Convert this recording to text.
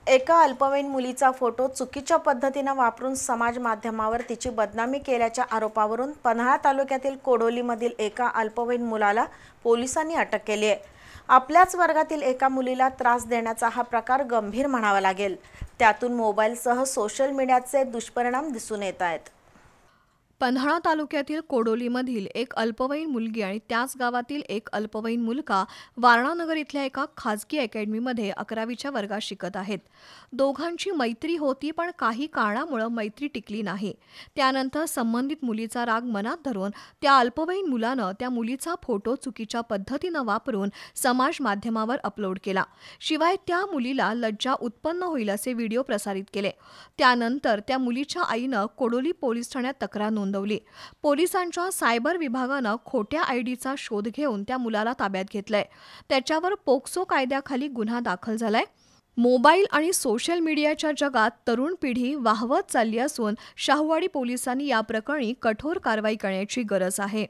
एका अल्पवयीन मुलीचा फोटो चुकीच्या पद्धतीने वापरून समाज माध्यमावर तिची बदनामी केल्याच्या आरोपावरून पन्हाळा तालुक्यातील कोडोलीमधील एका अल्पवयीन मुलाला पोलिसांनी अटक केली आहे। आपल्याच वर्गातील एका मुलीला त्रास देण्याचा हा प्रकार गंभीर म्हणावा लागेल। त्यातून मोबाईलसह सोशल मीडियाचे दुष्परिणाम दिसून येत आहेत। पन्हाळा तालुक्यातील कोडोलीमधील एक अल्पवयीन मुलगी आणि त्याच गावातील एक अल्पवयीन मुलगा वारणानगर इथल्या एका खाजगी अकॅडमीमध्ये 11वीच्या वर्गात शिकत आहेत। दोघांची मैत्री होती, पण काही कारणामुळे मैत्री टिकली नाही। त्यानंतर संबंधित मुलीचा राग मनात धरून त्या अल्पवयीन मुलानं त्या मुलीचा फोटो चुकीच्या पद्धतीनं वापरून समाज माध्यमावर अपलोड केला। शिवाय त्या मुलीला लज्जा उत्पन्न होईल असे व्हिडिओ प्रसारित केले। त्यानंतर त्या मुलीच्या आईनं कोडोली पोलीस ठाण्यात तक्रार नोंदवली। पोलिसांच्या सायबर विभागानं खोट्या आयडीचा शोध घेऊन त्या मुलाला ताब्यात घेतलंय। त्याच्यावर पोक्सो कायद्याखाली गुन्हा दाखल झालाय। मोबाईल आणि सोशल मीडियाच्या जगात तरुण पिढी वाहवत चालली असून शाहूवाडी पोलिसांनी या प्रकरणी कठोर कारवाई करण्याची गरज आहे।